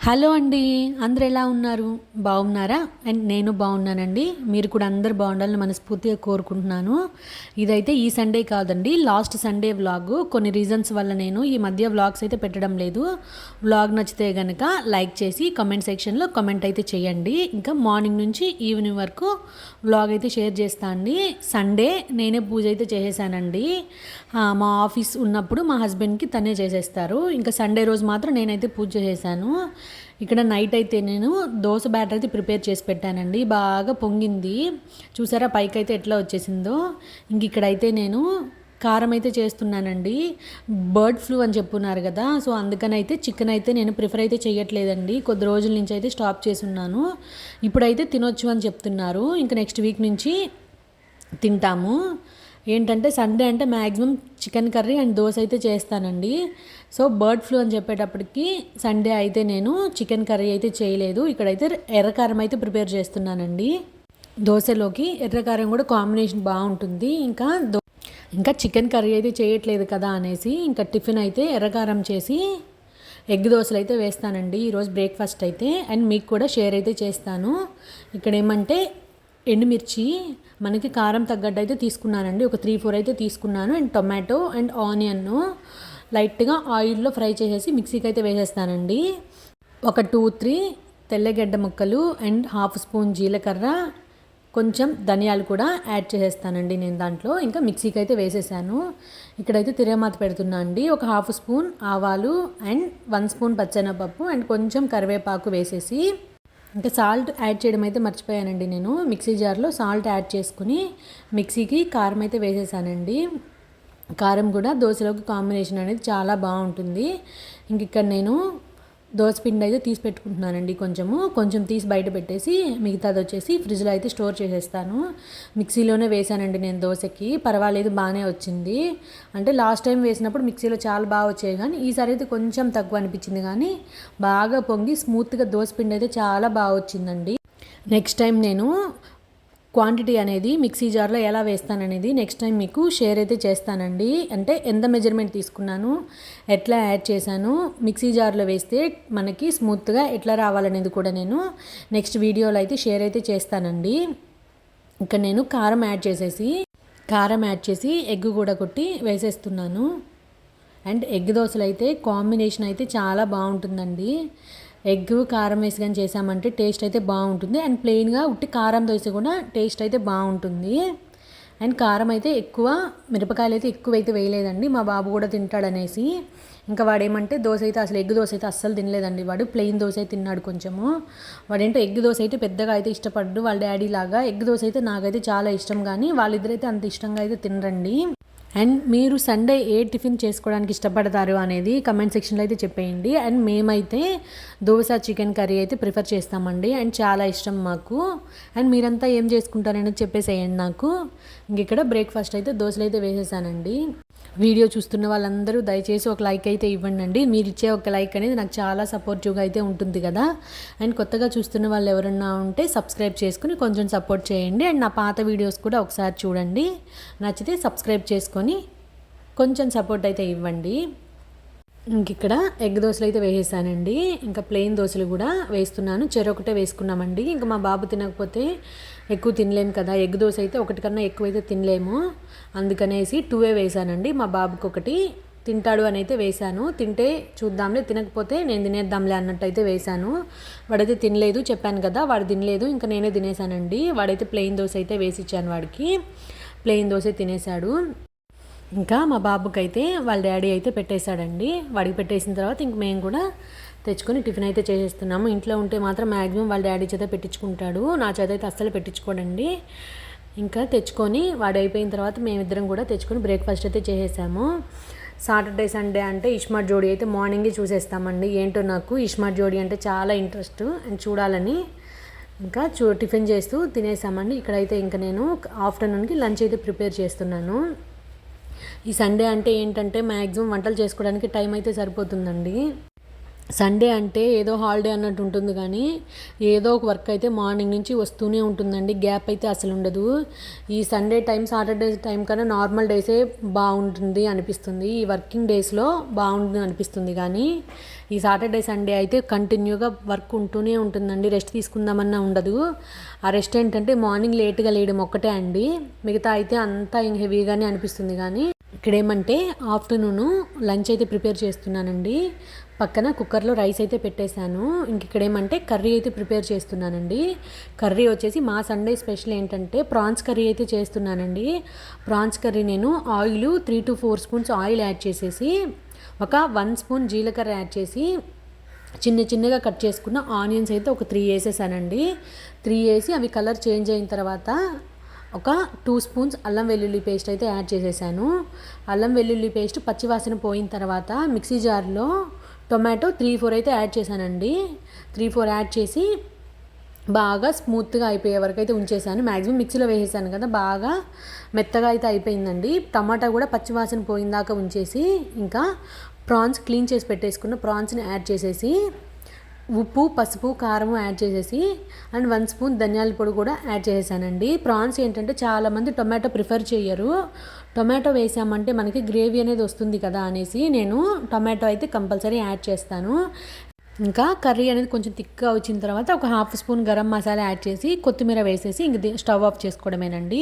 Hello అండి. అందరూ ఎలా ఉన్నారు? బాగున్నారా? అండ్ నేను బాగున్నానండి. మీరు కూడా అందరూ బాగుండాలని మనస్ఫూర్తిగా కోరుకుంటున్నాను. ఇదైతే ఈ సండే కాదండి, లాస్ట్ సండే వ్లాగ్. కొన్ని రీజన్స్ వల్ల నేను ఈ మధ్య వ్లాగ్స్ అయితే పెట్టడం లేదు. వ్లాగ్ నచ్చితే కనుక లైక్ చేసి కామెంట్ సెక్షన్లో కామెంట్ అయితే చేయండి. ఇంకా మార్నింగ్ నుంచి ఈవినింగ్ వరకు వ్లాగ్ అయితే షేర్ చేస్తా అండి. సండే నేనే పూజ అయితే చేసేసానండి. మా ఆఫీస్ ఉన్నప్పుడు మా హస్బెండ్కి తనే చేసేస్తారు. ఇంకా సండే రోజు మాత్రం నేనైతే పూజ చేసేసాను. ఇక్కడ నైట్ అయితే నేను దోశ బ్యాటర్ అయితే ప్రిపేర్ చేసి పెట్టానండి. బాగా పొంగింది, చూసారా పైకి అయితే ఎట్లా వచ్చేసిందో. ఇంక ఇక్కడైతే నేను కారం అయితే చేస్తున్నానండి. బర్డ్ ఫ్లూ అని చెప్పున్నారు కదా, సో అందుకనైతే చికెన్ అయితే నేను ప్రిఫర్ అయితే చేయట్లేదండి. కొద్ది రోజుల నుంచి అయితే స్టాప్ చేసి ఉన్నాను. ఇప్పుడైతే తినొచ్చు అని చెప్తున్నారు. ఇంకా నెక్స్ట్ వీక్ నుంచి తింటాము. ఏంటంటే సండే అంటే maximum chicken curry and dosa అయితే చేస్తానండి. సో బర్డ్ ఫ్లూ అని చెప్పేటప్పటికి సండే అయితే నేను చికెన్ కర్రీ అయితే చేయలేదు. ఇక్కడైతే ఎర్రకారం అయితే ప్రిపేర్ చేస్తున్నానండి. దోశలోకి ఎర్రకారం కూడా కాంబినేషన్ బాగుంటుంది. ఇంకా చికెన్ కర్రీ అయితే చేయట్లేదు కదా అనేసి ఇంకా టిఫిన్ అయితే ఎర్రకారం చేసి ఎగ్ దోశలు అయితే వేస్తానండి ఈరోజు బ్రేక్ఫాస్ట్ అయితే. అండ్ మీకు కూడా షేర్ అయితే చేస్తాను. ఇక్కడ ఏమంటే ఎండుమిర్చి మనకి కారం తగ్గట్టు అయితే తీసుకున్నానండి. ఒక 3-4 అయితే తీసుకున్నాను. అండ్ టొమాటో అండ్ ఆనియన్ లైట్గా ఆయిల్లో ఫ్రై చేసేసి మిక్సీకి అయితే వేసేస్తానండి. ఒక 2-3 తెల్లగడ్డ ముక్కలు అండ్ 1/2 స్పూన్ జీలకర్ర, కొంచెం ధనియాలు కూడా యాడ్ చేసేస్తానండి నేను దాంట్లో. ఇంకా మిక్సీకి అయితే వేసేసాను. ఇక్కడైతే తిరగమాత పెడుతున్నా అండి. ఒక 1/2 స్పూన్ ఆవాలు అండ్ 1 స్పూన్ పచ్చెనపప్పు అండ్ కొంచెం కరివేపాకు వేసేసి, ఇంకా సాల్ట్ యాడ్ చేయడం అయితే మర్చిపోయానండి. నేను మిక్సీ జార్లో సాల్ట్ యాడ్ చేసుకుని మిక్సీకి కారం అయితే వేసేసానండి. కారం కూడా దోశలోకి కాంబినేషన్ అనేది చాలా బాగుంటుంది. ఇంక ఇక్కడ నేను దోసపిండి అయితే తీసి పెట్టుకుంటున్నానండి. కొంచెం తీసి బయట పెట్టేసి మిగతాది వచ్చేసి ఫ్రిడ్జ్లో అయితే స్టోర్ చేసేస్తాను. మిక్సీలోనే వేసానండి నేను దోశకి. పర్వాలేదు, బాగానే వచ్చింది. అంటే లాస్ట్ టైం వేసినప్పుడు మిక్సీలో చాలా బాగా వచ్చాయి, కానీ ఈసారి అయితే కొంచెం తక్కువ అనిపించింది. కానీ బాగా పొంగి స్మూత్గా దోసపిండి అయితే చాలా బాగా వచ్చిందండి. నెక్స్ట్ టైం నేను క్వాంటిటీ అనేది మిక్సీ జార్లో ఎలా వేస్తాననేది నెక్స్ట్ టైం మీకు షేర్ అయితే చేస్తానండి. అంటే ఎంత మెజర్మెంట్ తీసుకున్నాను, ఎట్లా యాడ్ చేశాను, మిక్సీ జార్లో వేస్తే మనకి స్మూత్గా ఎట్లా రావాలనేది కూడా నేను నెక్స్ట్ వీడియోలో అయితే షేర్ అయితే చేస్తానండి. ఇక్కడ నేను కారం యాడ్ చేసి ఎగ్ కూడా కొట్టి వేసేస్తున్నాను. అండ్ ఎగ్ దోశలు అయితే కాంబినేషన్ అయితే చాలా బాగుంటుందండి. ఎగ్ కారం వేసి కానీ చేసామంటే టేస్ట్ అయితే బాగుంటుంది. అండ్ ప్లెయిన్గా ఉట్టి కారం దోశ కూడా టేస్ట్ అయితే బాగుంటుంది. అండ్ కారం అయితే ఎక్కువ, మిరపకాయలు అయితే ఎక్కువ అయితే వేయలేదండి, మా బాబు కూడా తింటాడనేసి. ఇంకా వాడేమంటే దోశ అయితే అసలు ఎగ్ దోశ అయితే అస్సలు తినలేదండి. వాడు ప్లెయిన్ దోశ అయితే తిన్నాడు కొంచెము. వాడేంటో ఎగ్ దోశ అయితే పెద్దగా అయితే ఇష్టపడ్డు వాళ్ళ డాడీ లాగా. ఎగ్ దోశ అయితే నాకైతే చాలా ఇష్టం, కానీ వాళ్ళిద్దరైతే అంత ఇష్టంగా అయితే తినరండి. అండ్ మీరు సండే ఏ టిఫిన్ చేసుకోవడానికి ఇష్టపడతారు అనేది కమెంట్ సెక్షన్లో అయితే చెప్పేయండి. అండ్ మేమైతే దోశ చికెన్ కర్రీ అయితే ప్రిఫర్ చేస్తామండి. అండ్ చాలా ఇష్టం మాకు. అండ్ మీరంతా ఏం చేసుకుంటారనేది చెప్పేసేయండి నాకు. ఇంక ఇక్కడ బ్రేక్ఫాస్ట్ అయితే దోశలు అయితే వేసేసానండి. వీడియో చూస్తున్న వాళ్ళందరూ దయచేసి ఒక లైక్ అయితే ఇవ్వండి. మీరు ఇచ్చే ఒక లైక్ అనేది నాకు చాలా సపోర్టివ్గా అయితే ఉంటుంది కదా. అండ్ కొత్తగా చూస్తున్న వాళ్ళు ఎవరన్నా ఉంటే సబ్స్క్రైబ్ చేసుకుని కొంచెం సపోర్ట్ చేయండి. అండ్ నా పాత వీడియోస్ కూడా ఒకసారి చూడండి, నచ్చితే సబ్స్క్రైబ్ చేసుకొని కొంచెం సపోర్ట్ అయితే ఇవ్వండి. ఇంక ఇక్కడ ఎగ్ దోశలు అయితే వేసేసానండి. ఇంకా ప్లెయిన్ దోశలు కూడా వేస్తున్నాను. చెరొకటే వేసుకున్నామండి. ఇంకా మా బాబు తినకపోతే ఎక్కువ తినలేము కదా. ఎగ్ దోశ అయితే ఒకటి కన్నా ఎక్కువైతే తినలేము, అందుకనేసి 2 వేసానండి. మా బాబుకి ఒకటి తింటాడు అని అయితే వేశాను. తింటే చూద్దాంలే, తినకపోతే నేను తినేద్దాంలే అన్నట్టు అయితే వేశాను. వాడైతే తినలేదు, చెప్పాను కదా, వాడు తినలేదు. ఇంకా నేనే తినేసానండి. వాడైతే ప్లెయిన్ దోశ అయితే వేసి ఇచ్చాను వాడికి. ప్లెయిన్ దోశ తినేశాడు. ఇంకా మా బాబుకి అయితే వాళ్ళ డాడీ అయితే పెట్టేశాడండి. వాడికి పెట్టేసిన తర్వాత ఇంక మేము కూడా తెచ్చుకొని టిఫిన్ అయితే చేసేస్తున్నాము. ఇంట్లో ఉంటే మాత్రం మ్యాక్సిమం వాళ్ళ డాడీ చేత పెట్టించుకుంటాడు, నా చేత అయితే అస్సలు పెట్టించుకోడండి. ఇంకా తెచ్చుకొని వాడు అయిపోయిన తర్వాత మేమిద్దరం కూడా తెచ్చుకొని బ్రేక్ఫాస్ట్ అయితే చేసేసాము. సాటర్డే సండే అంటే ఇస్మార్ట్ జోడీ అయితే మార్నింగే చూసేస్తామండి. ఏంటో నాకు ఇస్మార్ట్ జోడీ అంటే చాలా ఇంట్రెస్ట్ అండ్ చూడాలని. ఇంకా టిఫిన్ చేస్తూ తినేసామండి. ఇక్కడైతే ఇంకా నేను ఆఫ్టర్నూన్కి లంచ్ అయితే ప్రిపేర్ చేస్తున్నాను. ఈ సండే అంటే ఏంటంటే మ్యాక్సిమం వంటలు చేసుకోవడానికి టైం అయితే సరిపోతుందండి. సండే అంటే ఏదో హాలిడే అన్నట్టు ఉంటుంది కానీ ఏదో ఒక వర్క్ అయితే మార్నింగ్ నుంచి వస్తూనే ఉంటుందండి, గ్యాప్ అయితే అసలు ఉండదు. ఈ సండే టైం సాటర్డే టైం కన్నా నార్మల్ డేసే బాగుంటుంది అనిపిస్తుంది, ఈ వర్కింగ్ డేస్లో బాగుంటుంది అనిపిస్తుంది. కానీ ఈ సాటర్డే సండే అయితే కంటిన్యూగా వర్క్ ఉంటూనే ఉంటుందండి, రెస్ట్ తీసుకుందామన్నా ఉండదు. ఆ రెస్ట్ ఏంటంటే మార్నింగ్ లేట్గా లేయడం ఒక్కటే అండి, మిగతా అయితే అంతా హెవీగానే అనిపిస్తుంది. కానీ ఇక్కడ ఏమంటే ఆఫ్టర్నూను లంచ్ అయితే ప్రిపేర్ చేస్తున్నానండి, పక్కన కుక్కర్లో రైస్ అయితే పెట్టేశాను. ఇంక ఇక్కడ ఏమంటే కర్రీ అయితే ప్రిపేర్ చేస్తున్నానండి. కర్రీ వచ్చేసి మా సండే స్పెషల్ ఏంటంటే ప్రాన్స్ కర్రీ అయితే చేస్తున్నానండి. ప్రాన్స్ కర్రీ నేను oil 3 to 4 spoons oil add చేసేసి ఒక 1 స్పూన్ జీలకర్ర యాడ్ చేసి చిన్నగా కట్ చేసుకున్న ఆనియన్స్ అయితే ఒక 3 వేసేసానండి. 3 వేసి అవి కలర్ చేంజ్ అయిన తర్వాత ఒక 2 స్పూన్స్ అల్లం వెల్లుల్లి పేస్ట్ అయితే యాడ్ చేసేసాను. అల్లం వెల్లుల్లి పేస్ట్ పచ్చివాసన పోయిన తర్వాత మిక్సీ జార్లో టొమాటో 3-4 అయితే యాడ్ చేశానండి. 3-4 యాడ్ చేసి బాగా స్మూత్గా అయిపోయే వరకు అయితే ఉంచేసాను. మ్యాక్సిమం మిక్సీలో వేసేసాను కదా, బాగా మెత్తగా అయితే అయిపోయిందండి. టమాటా కూడా పచ్చివాసన పోయిందాకా ఉంచేసి ఇంకా ప్రాన్స్ క్లీన్ చేసి పెట్టేసుకున్న ప్రాన్స్ని యాడ్ చేసేసి ఉప్పు, పసుపు, కారం యాడ్ చేసేసి అండ్ 1 స్పూన్ ధనియాల పొడి కూడా యాడ్ చేసేసానండి. ప్రాన్స్ ఏంటంటే చాలామంది టొమాటో ప్రిఫర్ చేయరు, టొమాటో వేసామంటే మనకి గ్రేవీ అనేది వస్తుంది కదా అనేసి నేను టొమాటో అయితే కంపల్సరీ యాడ్ చేస్తాను. ఇంకా కర్రీ అనేది కొంచెం థిక్గా వచ్చిన తర్వాత ఒక 1/2 స్పూన్ గరం మసాలా యాడ్ చేసి కొత్తిమీర వేసేసి ఇంక స్టవ్ ఆఫ్ చేసుకోవడమేనండి.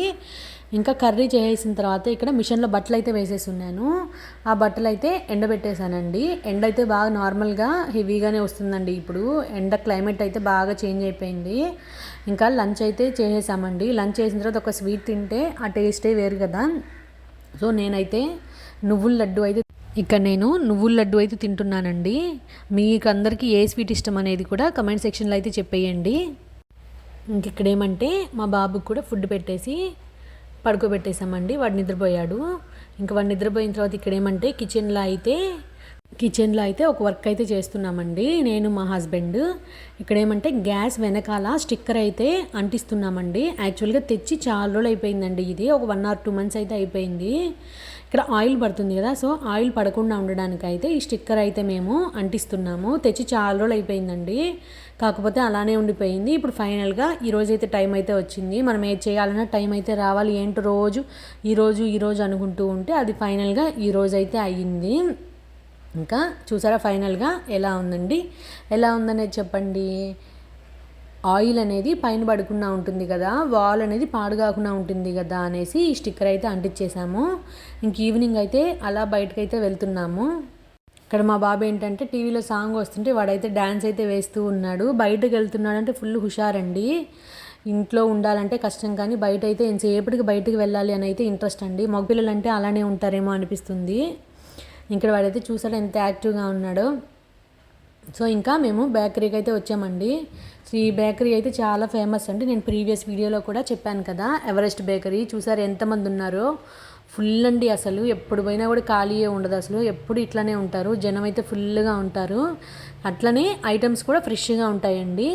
ఇంకా కర్రీ చేసిన తర్వాత ఇక్కడ మిషన్లో బట్టలు అయితే వేసేసి ఉన్నాను. ఆ బట్టలు అయితే ఎండబెట్టేశానండి. ఎండ అయితే బాగా నార్మల్గా హెవీగానే వస్తుందండి. ఇప్పుడు ఎండ క్లైమేట్ అయితే బాగా చేంజ్ అయిపోయింది. ఇంకా లంచ్ అయితే చేసేసామండి. లంచ్ చేసిన తర్వాత ఒక స్వీట్ తింటే ఆ టేస్టే వేరు కదా. సో నేనైతే నువ్వుల లడ్డు అయితే నువ్వుల లడ్డు అయితే తింటున్నానండి. మీకు అందరికీ ఏ స్వీట్ ఇష్టం అనేది కూడా కమెంట్ సెక్షన్లో అయితే చెప్పేయండి. ఇంక ఇక్కడ ఏమంటే మా బాబుకి కూడా ఫుడ్ పెట్టేసి పడుకోబెట్టేసామండి, వాడు నిద్రపోయాడు. ఇంకా వాడు నిద్రపోయిన తర్వాత ఇక్కడ ఏమంటే కిచెన్లో అయితే ఒక వర్క్ అయితే చేస్తున్నామండి, నేను మా హస్బెండ్. ఇక్కడ ఏమంటే గ్యాస్ వెనకాల స్టిక్కర్ అయితే అంటిస్తున్నామండి. యాక్చువల్గా తెచ్చి చాలా రోజులు అయిపోయిందండి, ఇది ఒక 1 or 2 months అయితే అయిపోయింది. ఇక్కడ ఆయిల్ పడుతుంది కదా, సో ఆయిల్ పడకుండా ఉండడానికి అయితే ఈ స్టిక్కర్ అయితే మేము అంటిస్తున్నాము. తెచ్చి చాలా రోజులు అయిపోయిందండి, కాకపోతే అలానే ఉండిపోయింది. ఇప్పుడు ఫైనల్గా ఈరోజు అయితే టైం అయితే వచ్చింది. మనం ఏది చేయాలన్నా టైం అయితే రావాలి. ఏంటో ఈరోజు అనుకుంటూ ఉంటే అది ఫైనల్గా ఈరోజు అయితే అయ్యింది. ఇంకా చూసారా ఫైనల్గా ఎలా ఉందండి, ఎలా ఉందనేది చెప్పండి. ఆయిల్ అనేది పైన పడకుండా ఉంటుంది కదా, వాల్ అనేది పాడు కాకుండా ఉంటుంది కదా అనేసి ఈ స్టిక్కర్ అయితే అంటించేసాము. ఇంక ఈవినింగ్ అయితే అలా బయటకైతే వెళ్తున్నాము. ఇక్కడ మా బాబు ఏంటంటే టీవీలో సాంగ్ వస్తుంటే వాడైతే డ్యాన్స్ అయితే వేస్తూ ఉన్నాడు. బయటకు వెళ్తున్నాడంటే ఫుల్ హుషారండి. ఇంట్లో ఉండాలంటే కష్టం, కానీ బయట అయితే ఎంతసేపటికి బయటకు వెళ్ళాలి అని అయితే ఇంట్రెస్ట్ అండి. మగపిల్లలు అంటే అలానే ఉంటారేమో అనిపిస్తుంది. ఇక్కడ వాడైతే చూసాడు ఎంత యాక్టివ్గా ఉన్నాడో. సో ఇంకా మేము బేకరీకి అయితే వచ్చామండి. ఈ బేకరీ అయితే చాలా ఫేమస్ అండి, నేను ప్రీవియస్ వీడియోలో కూడా చెప్పాను కదా, ఎవరెస్ట్ బేకరీ. చూసారు ఎంతమంది ఉన్నారో, ఫుల్ అండి. అసలు ఎప్పుడు పోయినా కూడా ఖాళీయే ఉండదు, అసలు ఎప్పుడు ఇట్లానే ఉంటారు, జనం అయితే ఫుల్గా ఉంటారు. అట్లనే ఐటమ్స్ కూడా ఫ్రెష్గా ఉంటాయండి.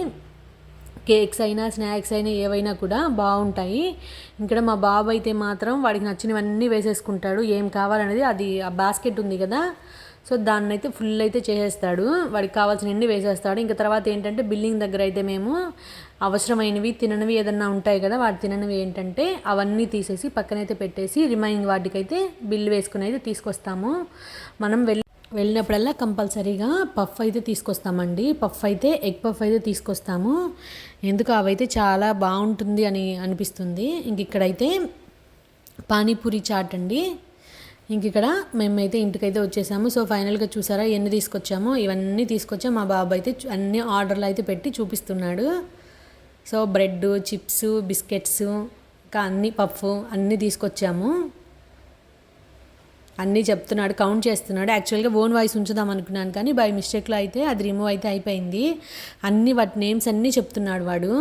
కేక్స్ అయినా స్నాక్స్ అయినా ఏవైనా కూడా బాగుంటాయి. ఇక్కడ మా బాబు అయితే మాత్రం వాడికి నచ్చినవన్నీ వేసేసుకుంటాడు, ఏం కావాలనేది అది ఆ బాస్కెట్ ఉంది కదా, సో దాన్ని అయితే ఫుల్ అయితే చేసేస్తాడు, వాడికి కావాల్సినవన్నీ వేసేస్తాడు. ఇంకా తర్వాత ఏంటంటే బిల్లింగ్ దగ్గర అయితే మేము అవసరమైనవి తిననివి ఏదన్నా ఉంటాయి కదా, వాటి తిననివి ఏంటంటే అవన్నీ తీసేసి పక్కనైతే పెట్టేసి రిమైనింగ్ వాటికైతే బిల్లు వేసుకుని అయితే తీసుకొస్తాము. మనం వెళ్ళినప్పుడల్లా కంపల్సరీగా పఫ్ అయితే తీసుకొస్తామండి. ఎగ్ పఫ్ అయితే తీసుకొస్తాము, ఎందుకు అవైతే చాలా బాగుంటుంది అని అనిపిస్తుంది. ఇంక ఇక్కడైతే పానీపూరి చాట్ అండి. ఇంక ఇక్కడ మేమైతే ఇంటికైతే వచ్చేసాము. సో ఫైనల్గా చూసారా ఎన్ని తీసుకొచ్చామో, ఇవన్నీ తీసుకొచ్చాము. మా బాబు అయితే అన్ని ఆర్డర్లు అయితే పెట్టి చూపిస్తున్నాడు. సో బ్రెడ్, చిప్స్, బిస్కెట్స్, ఇంకా అన్ని పఫ్ అన్నీ తీసుకొచ్చాము. అన్నీ చెప్తున్నాడు, కౌంట్ చేస్తున్నాడు. యాక్చువల్గా ఓన్ వాయిస్ ఉంచుదాం అనుకున్నాను, కానీ బై మిస్టేక్లో అయితే అది రిమూవ్ అయితే అయిపోయింది. అన్ని వాటి నేమ్స్ అన్నీ చెప్తున్నాడు వాడు.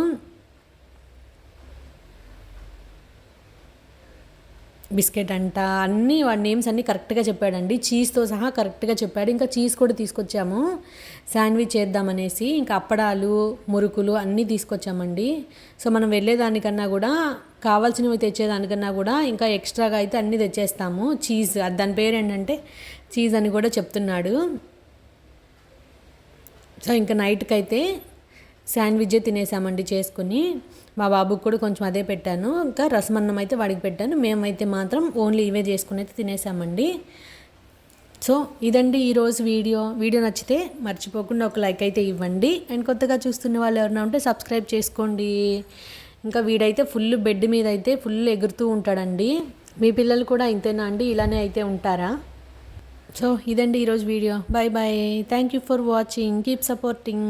బిస్కెట్ అంట అన్నీ వాడి నేమ్స్ అన్నీ కరెక్ట్గా చెప్పాడండి, చీజ్తో సహా కరెక్ట్గా చెప్పాడు. ఇంకా చీజ్ కూడా తీసుకొచ్చాము శాండ్విచ్ చేద్దామనేసి. ఇంకా అప్పడాలు, మురుకులు అన్నీ తీసుకొచ్చామండి. సో మనం వెళ్ళేదానికన్నా కూడా కావాల్సినవి తెచ్చేదానికన్నా కూడా ఇంకా ఎక్స్ట్రాగా అయితే అన్నీ తెచ్చేస్తాము. చీజ్ దాని పేరు ఏంటంటే చీజ్ అని కూడా చెప్తున్నాడు. సో ఇంకా నైట్కి అయితే శాండ్విచే తినేసామండి చేసుకుని. మా బాబుకి కూడా కొంచెం అదే పెట్టాను. ఇంకా రసమన్నం అయితే వాడికి పెట్టాను. మేమైతే మాత్రం ఓన్లీ ఇవే చేసుకుని అయితే తినేసామండి. సో ఇదండి ఈరోజు వీడియో నచ్చితే మర్చిపోకుండా ఒక లైక్ అయితే ఇవ్వండి. అండ్ కొత్తగా చూస్తున్న వాళ్ళు ఎవరైనా ఉంటే సబ్స్క్రైబ్ చేసుకోండి. ఇంకా వీడైతే ఫుల్ బెడ్ మీద అయితే ఫుల్ ఎగురుతూ ఉంటాడండి. మీ పిల్లలు కూడా ఇంతేనా అండి? ఇలానే అయితే ఉంటారా? సో ఇదండి ఈరోజు వీడియో. Bye bye. Thank you for watching. Keep supporting.